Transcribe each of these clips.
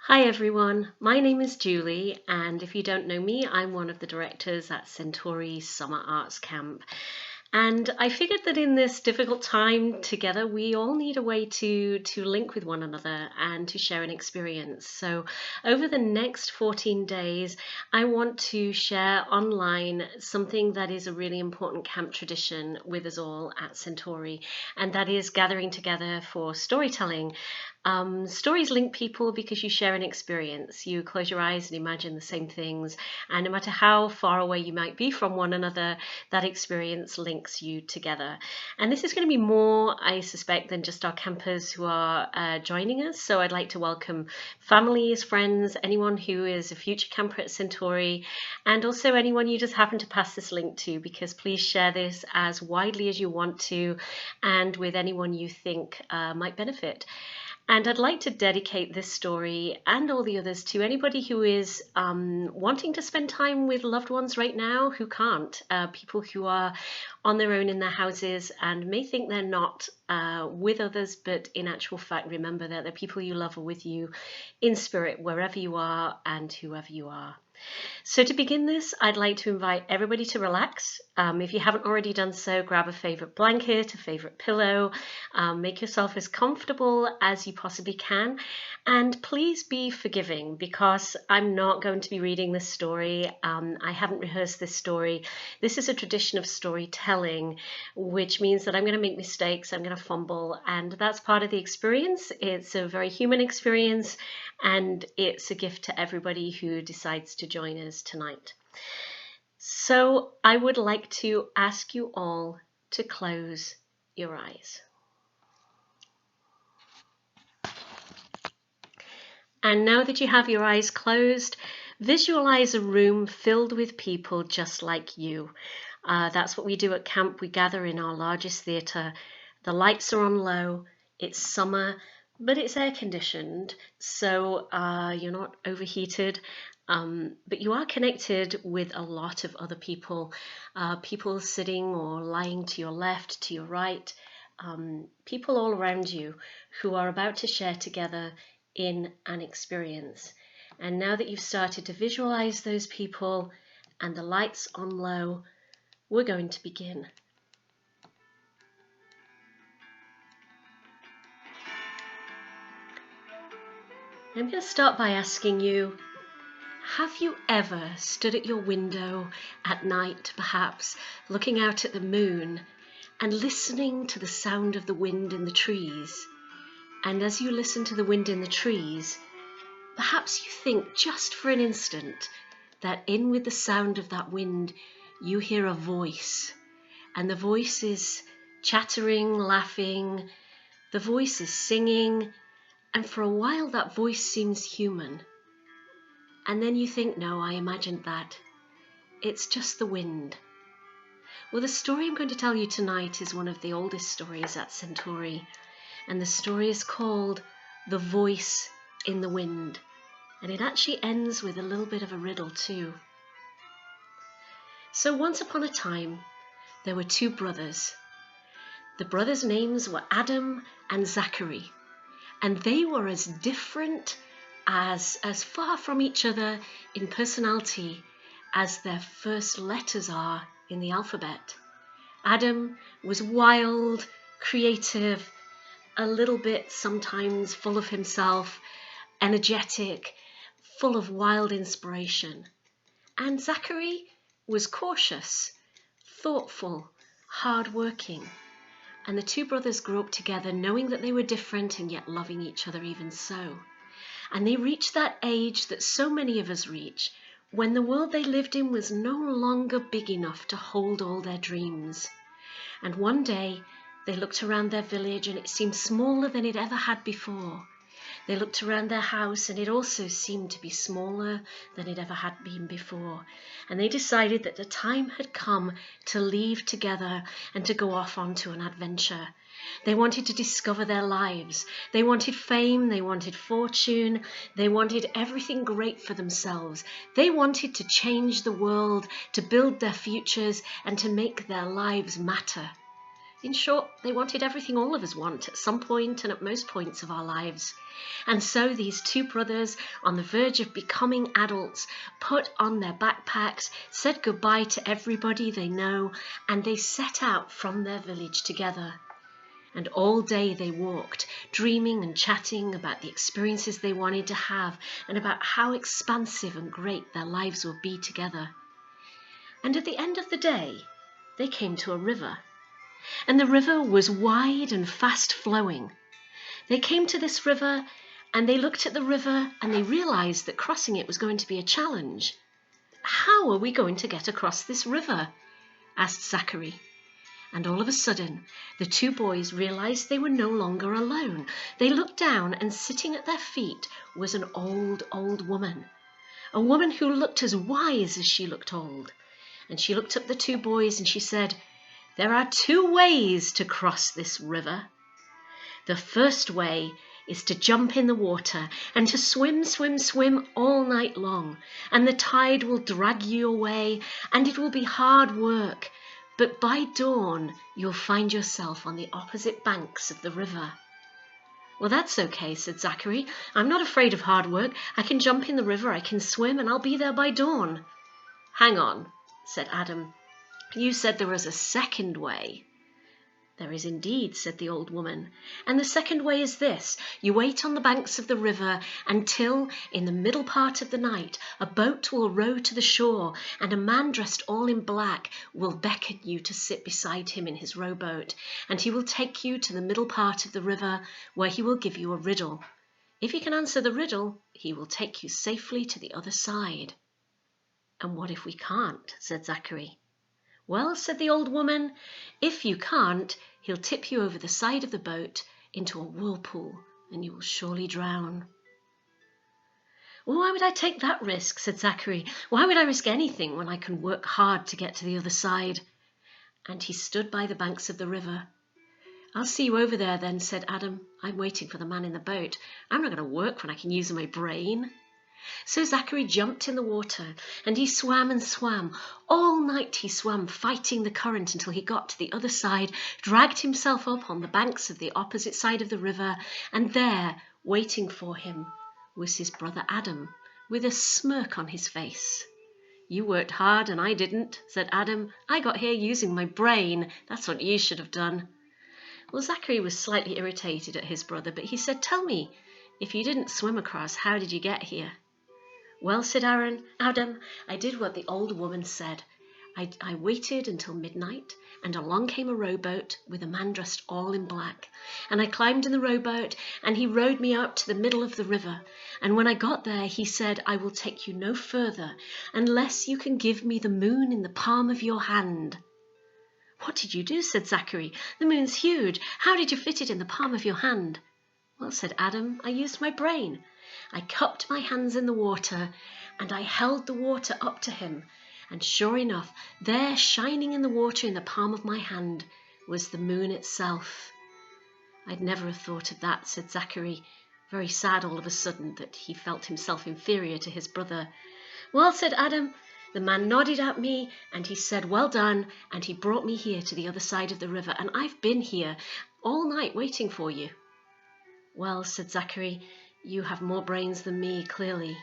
Hi everyone, my name is Julie, and if you don't know me, I'm one of the directors at Centauri Summer Arts Camp. And I figured that in this difficult time together, we all need a way to link with one another and to share an experience. So over the next 14 days, I want to share online something that is a really important camp tradition with us all at Centauri, and that is gathering together for storytelling. Stories link people because you share an experience. You close your eyes and imagine the same things, and no matter how far away you might be from one another, that experience links you together. And this is going to be more, I suspect, than just our campers who are joining us. So I'd like to welcome families, friends, anyone who is a future camper at Centauri, and also anyone you just happen to pass this link to, because please share this as widely as you want to and with anyone you think might benefit. And I'd like to dedicate this story and all the others to anybody who is wanting to spend time with loved ones right now who can't. People who are on their own in their houses and may think they're not with others, but in actual fact, remember that the people you love are with you in spirit, wherever you are and whoever you are. So to begin this, I'd like to invite everybody to relax. If you haven't already done so, grab a favorite blanket, a favorite pillow, make yourself as comfortable as you possibly can. And please be forgiving, because I'm not going to be reading this story. I haven't rehearsed this story. This is a tradition of storytelling, which means that I'm going to make mistakes, I'm going to fumble, and that's part of the experience. It's a very human experience, and it's a gift to everybody who decides to join us tonight. So I would like to ask you all to close your eyes. And now that you have your eyes closed, visualize a room filled with people just like you. That's what we do at camp. We gather in our largest theatre. The lights are on low. It's summer, but it's air conditioned, so you're not overheated. But you are connected with a lot of other people, people sitting or lying to your left, to your right, people all around you who are about to share together in an experience. And now that you've started to visualize those people and the lights on low, we're going to begin. I'm going to start by asking you, have you ever stood at your window at night, perhaps, looking out at the moon and listening to the sound of the wind in the trees? And as you listen to the wind in the trees, perhaps you think just for an instant that in with the sound of that wind, you hear a voice. And the voice is chattering, laughing, the voice is singing, and for a while that voice seems human. And then you think, no, I imagined that. It's just the wind. Well, the story I'm going to tell you tonight is one of the oldest stories at Centauri. And the story is called The Voice in the Wind. And it actually ends with a little bit of a riddle too. So once upon a time, there were two brothers. The brothers' names were Adam and Zachary. And they were as different, as far from each other in personality as their first letters are in the alphabet. Adam was wild, creative, a little bit sometimes full of himself, energetic, full of wild inspiration. And Zachary was cautious, thoughtful, hard-working. And the two brothers grew up together knowing that they were different and yet loving each other even so. And they reached that age that so many of us reach, when the world they lived in was no longer big enough to hold all their dreams. And one day, they looked around their village and it seemed smaller than it ever had before. They looked around their house and it also seemed to be smaller than it ever had been before. And they decided that the time had come to leave together and to go off onto an adventure. They wanted to discover their lives. They wanted fame, they wanted fortune, they wanted everything great for themselves. They wanted to change the world, to build their futures and to make their lives matter. In short, they wanted everything all of us want at some point and at most points of our lives. And so these two brothers, on the verge of becoming adults, put on their backpacks, said goodbye to everybody they know, and they set out from their village together. And all day they walked, dreaming and chatting about the experiences they wanted to have and about how expansive and great their lives would be together. And at the end of the day, they came to a river. And the river was wide and fast flowing. They came to this river and they looked at the river and they realized that crossing it was going to be a challenge. How are we going to get across this river? Asked Zachary. And all of a sudden, the two boys realized they were no longer alone. They looked down and sitting at their feet was an old woman. A woman who looked as wise as she looked old. And she looked up the two boys and she said, "There are two ways to cross this river. The first way is to jump in the water and to swim all night long. And the tide will drag you away and it will be hard work. But by dawn, you'll find yourself on the opposite banks of the river." "Well, that's okay," said Zachary. "I'm not afraid of hard work. I can jump in the river, I can swim, and I'll be there by dawn." "Hang on," said Adam. "You said there was a second way." "There is indeed," said the old woman. "And the second way is this. You wait on the banks of the river until, in the middle part of the night, a boat will row to the shore, and a man dressed all in black will beckon you to sit beside him in his rowboat, and he will take you to the middle part of the river, where he will give you a riddle. If you can answer the riddle, he will take you safely to the other side." "And what if we can't?" said Zachary. "Well," said the old woman, "if you can't, he'll tip you over the side of the boat into a whirlpool, and you will surely drown." "Well, why would I take that risk?" said Zachary. "Why would I risk anything when I can work hard to get to the other side?" And he stood by the banks of the river. "I'll see you over there then," said Adam. "I'm waiting for the man in the boat. I'm not going to work when I can use my brain." So Zachary jumped in the water, and he swam and swam. All night he swam, fighting the current until he got to the other side, dragged himself up on the banks of the opposite side of the river, and there, waiting for him, was his brother Adam, with a smirk on his face. "You worked hard and I didn't," said Adam. "I got here using my brain. That's what you should have done." Well, Zachary was slightly irritated at his brother, but he said, "Tell me, if you didn't swim across, how did you get here?" "Well," said Adam, "I did what the old woman said. I waited until midnight, and along came a rowboat with a man dressed all in black. And I climbed in the rowboat, and he rowed me out to the middle of the river. And when I got there, he said, 'I will take you no further unless you can give me the moon in the palm of your hand.'" "What did you do?" said Zachary. "The moon's huge. How did you fit it in the palm of your hand?" "Well," said Adam, "I used my brain. I cupped my hands in the water, and I held the water up to him, and sure enough, there, shining in the water in the palm of my hand, was the moon itself." "I'd never have thought of that," said Zachary, very sad all of a sudden that he felt himself inferior to his brother. "Well," said Adam, "the man nodded at me, and he said, 'Well done,' and he brought me here to the other side of the river, and I've been here all night waiting for you." "Well," said Zachary, "you have more brains than me, clearly."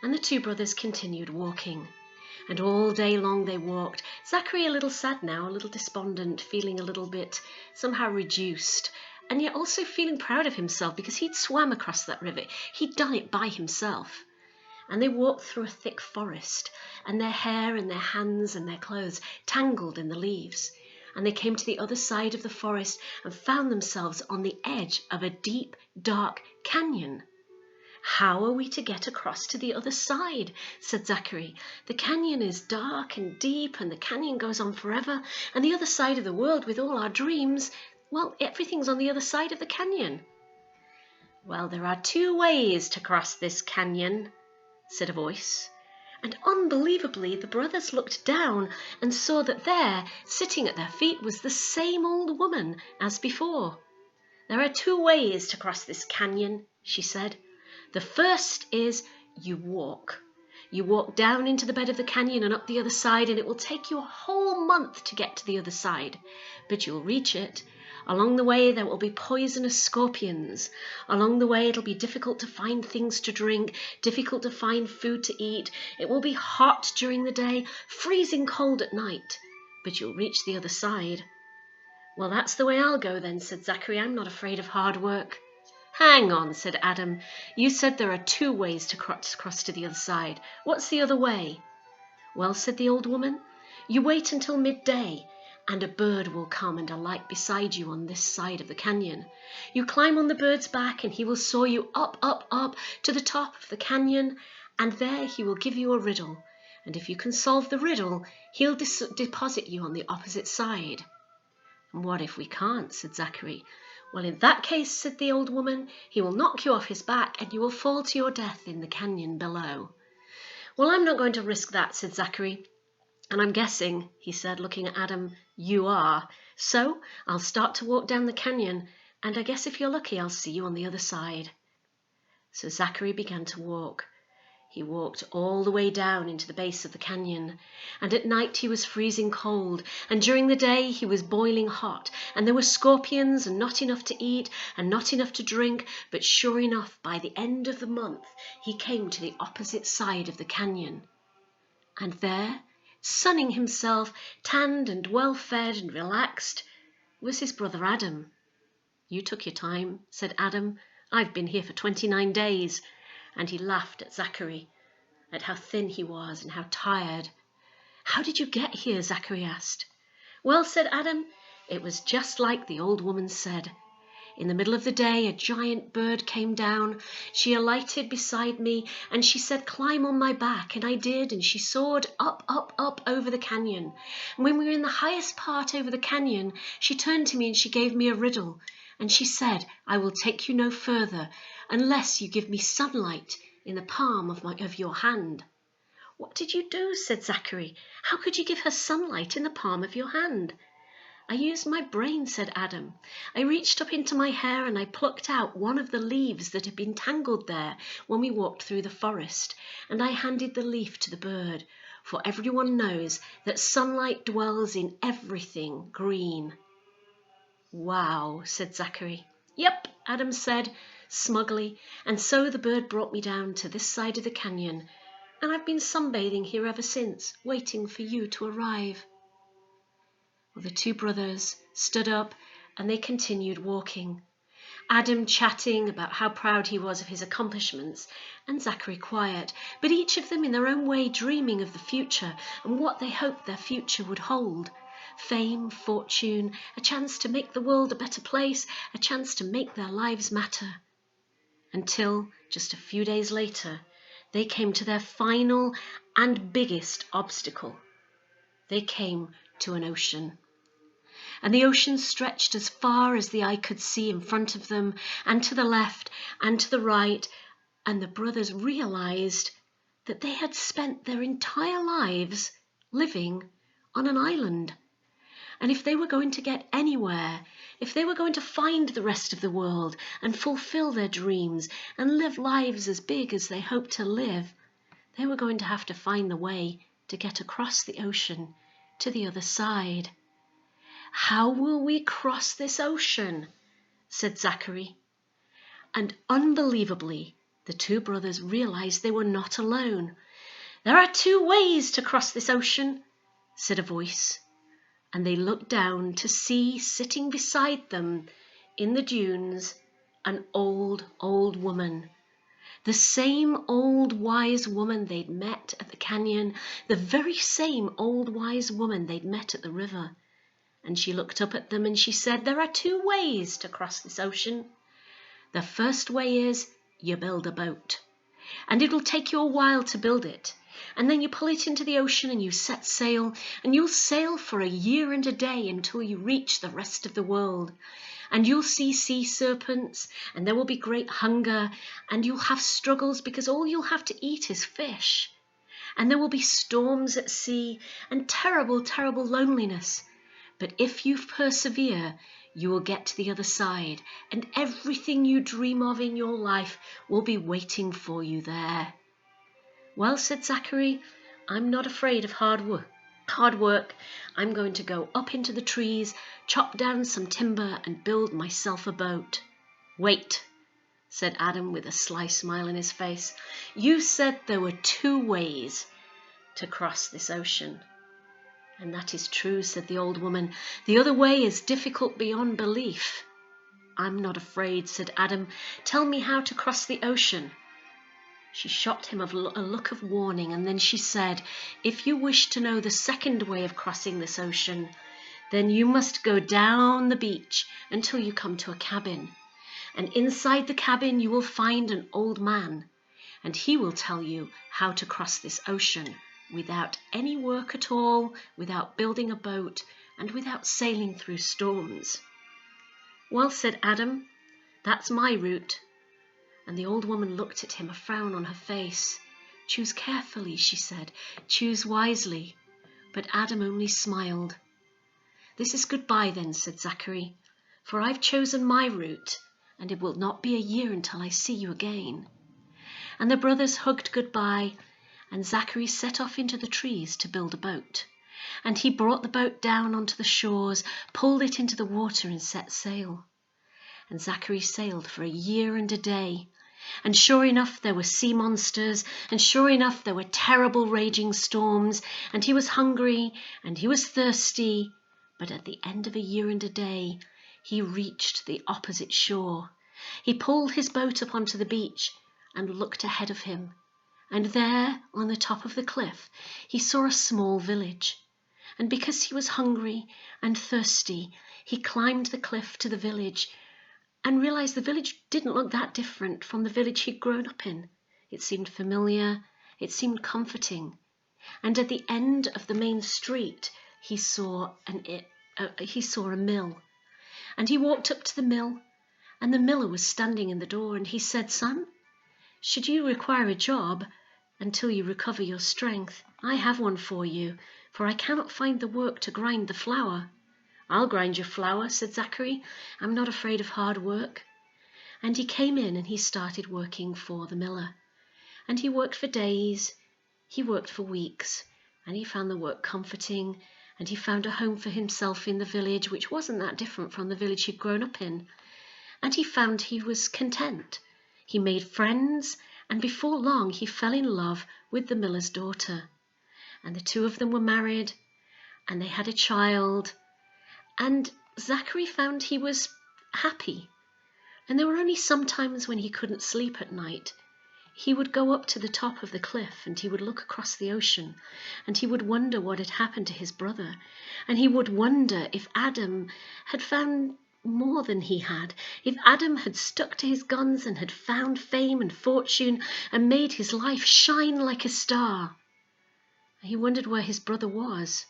And the two brothers continued walking. And all day long they walked, Zachary a little sad now, a little despondent, feeling a little bit somehow reduced, and yet also feeling proud of himself because he'd swam across that river. He'd done it by himself. And they walked through a thick forest, and their hair and their hands and their clothes tangled in the leaves. And they came to the other side of the forest and found themselves on the edge of a deep, dark canyon. "How are we to get across to the other side?" said Zachary. "The canyon is dark and deep, and the canyon goes on forever, and the other side of the world with all our dreams, well, everything's on the other side of the canyon." "Well, there are two ways to cross this canyon," said a voice. And unbelievably, the brothers looked down and saw that there, sitting at their feet, was the same old woman as before. "There are two ways to cross this canyon," she said. "The first is you walk. You walk down into the bed of the canyon and up the other side, and it will take you a whole month to get to the other side, but you'll reach it. Along the way, there will be poisonous scorpions. Along the way, it'll be difficult to find things to drink, difficult to find food to eat. It will be hot during the day, freezing cold at night, but you'll reach the other side. Well, that's the way I'll go then, said Zachary. I'm not afraid of hard work. Hang on, said Adam. You said there are 2 ways to cross to the other side. What's the other way? Well, said the old woman, you wait until midday, and a bird will come and alight beside you on this side of the canyon. You climb on the bird's back, and he will soar you up, up, up to the top of the canyon, and there he will give you a riddle. And if you can solve the riddle, he'll deposit you on the opposite side. And what if we can't, said Zachary. Well, in that case, said the old woman, he will knock you off his back and you will fall to your death in the canyon below. Well, I'm not going to risk that, said Zachary. And I'm guessing, he said, looking at Adam, you are. So I'll start to walk down the canyon, and I guess if you're lucky, I'll see you on the other side. So Zachary began to walk. He walked all the way down into the base of the canyon, and at night he was freezing cold, and during the day he was boiling hot, and there were scorpions and not enough to eat and not enough to drink, but sure enough, by the end of the month, he came to the opposite side of the canyon. And there, sunning himself, tanned and well-fed and relaxed, was his brother Adam. You took your time, said Adam. I've been here for 29 days. And he laughed at Zachary, at how thin he was and how tired. How did you get here? Zachary asked. Well, said Adam, it was just like the old woman said. In the middle of the day, a giant bird came down. She alighted beside me, and she said, climb on my back, and I did, and she soared up, up, up over the canyon. And when we were in the highest part over the canyon, she turned to me and she gave me a riddle. And she said, I will take you no further unless you give me sunlight in the palm of your hand. What did you do? Said Zachary. How could you give her sunlight in the palm of your hand? I used my brain, said Adam. I reached up into my hair and I plucked out one of the leaves that had been tangled there when we walked through the forest, and I handed the leaf to the bird, for everyone knows that sunlight dwells in everything green. Wow, said Zachary. Yep, Adam said, smugly, and so the bird brought me down to this side of the canyon, and I've been sunbathing here ever since, waiting for you to arrive. Well, the 2 brothers stood up and they continued walking. Adam chatting about how proud he was of his accomplishments, and Zachary quiet, but each of them in their own way dreaming of the future and what they hoped their future would hold. Fame, fortune, a chance to make the world a better place, a chance to make their lives matter. Until, just a few days later, they came to their final and biggest obstacle. They came to an ocean. And the ocean stretched as far as the eye could see in front of them, and to the left and to the right, and the brothers realized that they had spent their entire lives living on an island. And if they were going to get anywhere, if they were going to find the rest of the world and fulfill their dreams and live lives as big as they hoped to live, they were going to have to find the way to get across the ocean to the other side. How will we cross this ocean? Said Zachary. And unbelievably, the 2 brothers realized they were not alone. There are 2 ways to cross this ocean, said a voice. And they looked down to see, sitting beside them in the dunes, an old, old woman. The same old wise woman they'd met at the canyon, the very same old wise woman they'd met at the river. And she looked up at them and she said, there are 2 ways to cross this ocean. The first way is you build a boat, and it'll take you a while to build it. And then you pull it into the ocean and you set sail, and you'll sail for a year and a day until you reach the rest of the world. And you'll see sea serpents, and there will be great hunger, and you'll have struggles because all you'll have to eat is fish. And there will be storms at sea and terrible, terrible loneliness. But if you persevere, you will get to the other side, and everything you dream of in your life will be waiting for you there. Well, said Zachary, I'm not afraid of hard work. I'm going to go up into the trees, chop down some timber, and build myself a boat. Wait, said Adam with a sly smile in his face. You said there were 2 ways to cross this ocean. And that is true, said the old woman. The other way is difficult beyond belief. I'm not afraid, said Adam. Tell me how to cross the ocean. She shot him a look of warning, and then she said, if you wish to know the second way of crossing this ocean, then you must go down the beach until you come to a cabin. And inside the cabin you will find an old man, and he will tell you how to cross this ocean without any work at all, without building a boat, and without sailing through storms. Well, said Adam, that's my route. And the old woman looked at him, a frown on her face. Choose carefully, she said. Choose wisely. But Adam only smiled. This is goodbye then, said Zachary, for I've chosen my route, and it will not be a year until I see you again. And the brothers hugged goodbye, and Zachary set off into the trees to build a boat. And he brought the boat down onto the shores, pulled it into the water, and set sail. And Zachary sailed for a year and a day. And sure enough there were sea monsters, and sure enough there were terrible raging storms, and he was hungry, and he was thirsty, but at the end of a year and a day he reached the opposite shore. He pulled his boat up onto the beach and looked ahead of him, and there on the top of the cliff he saw a small village. And because he was hungry and thirsty, he climbed the cliff to the village and realized the village didn't look that different from the village he'd grown up in. It seemed familiar, it seemed comforting. And at the end of the main street, he saw a mill. And he walked up to the mill, and the miller was standing in the door, and he said, Son, should you require a job until you recover your strength, I have one for you, for I cannot find the work to grind the flour. I'll grind your flour, said Zachary. I'm not afraid of hard work. And he came in and he started working for the miller. And he worked for days, he worked for weeks, and he found the work comforting, and he found a home for himself in the village, which wasn't that different from the village he'd grown up in. And he found he was content. He made friends, and before long he fell in love with the miller's daughter. And the 2 of them were married, and they had a child. And Zachary found he was happy. And there were only some times when he couldn't sleep at night. He would go up to the top of the cliff and he would look across the ocean, and he would wonder what had happened to his brother. And he would wonder if Adam had found more than he had, if Adam had stuck to his guns and had found fame and fortune and made his life shine like a star. He wondered where his brother was.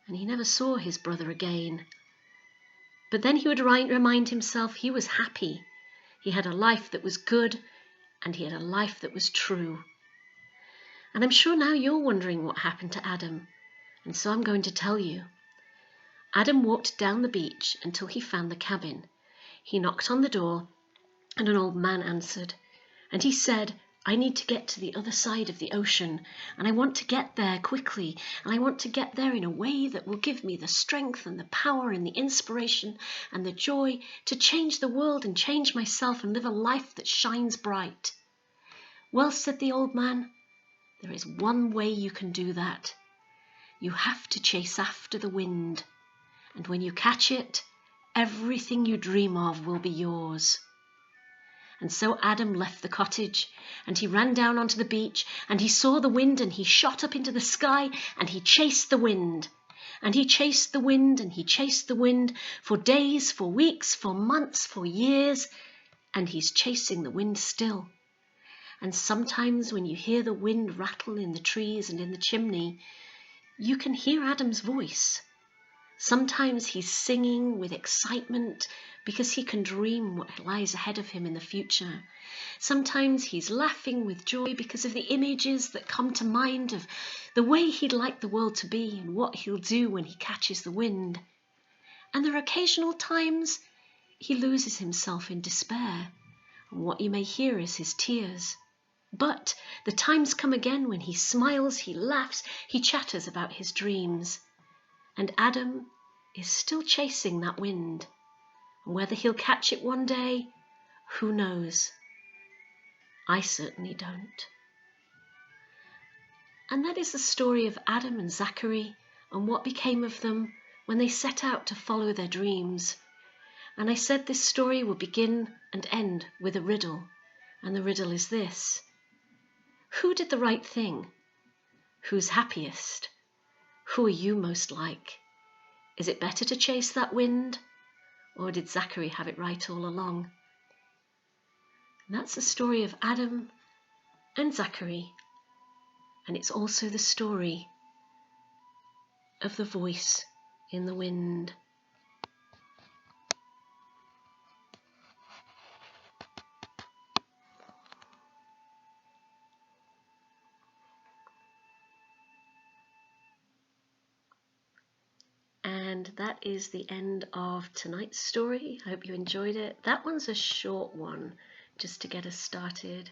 And he never saw his brother again. But then he would remind himself he was happy. He had a life that was good, and he had a life that was true. And I'm sure now you're wondering what happened to Adam, and so I'm going to tell you. Adam walked down the beach until he found the cabin. He knocked on the door, and an old man answered, and he said, I need to get to the other side of the ocean, and I want to get there quickly, and I want to get there in a way that will give me the strength and the power and the inspiration and the joy to change the world and change myself and live a life that shines bright. Well, said the old man, there is one way you can do that. You have to chase after the wind, and when you catch it, everything you dream of will be yours. And so Adam left the cottage, and he ran down onto the beach, and he saw the wind, and he shot up into the sky, and he chased the wind. And he chased the wind, and he chased the wind for days, for weeks, for months, for years, and he's chasing the wind still. And sometimes when you hear the wind rattle in the trees and in the chimney, you can hear Adam's voice. Sometimes he's singing with excitement because he can dream what lies ahead of him in the future. Sometimes he's laughing with joy because of the images that come to mind of the way he'd like the world to be and what he'll do when he catches the wind. And there are occasional times he loses himself in despair, and what you may hear is his tears. But the times come again when he smiles, he laughs, he chatters about his dreams. And Adam is still chasing that wind. And whether he'll catch it one day, who knows? I certainly don't. And that is the story of Adam and Zachary and what became of them when they set out to follow their dreams. And I said this story will begin and end with a riddle. And the riddle is this: who did the right thing? Who's happiest? Who are you most like? Is it better to chase that wind? Or did Zachary have it right all along? And that's the story of Adam and Zachary. And it's also the story of the voice in the wind. And that is the end of tonight's story. I hope you enjoyed it. That one's a short one, just to get us started.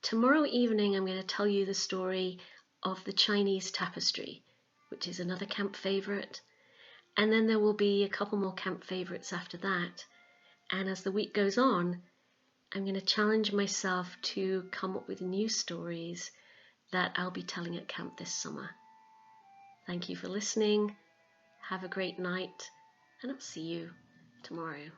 Tomorrow evening, I'm going to tell you the story of the Chinese tapestry, which is another camp favourite. And then there will be a couple more camp favourites after that. And as the week goes on, I'm going to challenge myself to come up with new stories that I'll be telling at camp this summer. Thank you for listening. Have a great night, and I'll see you tomorrow.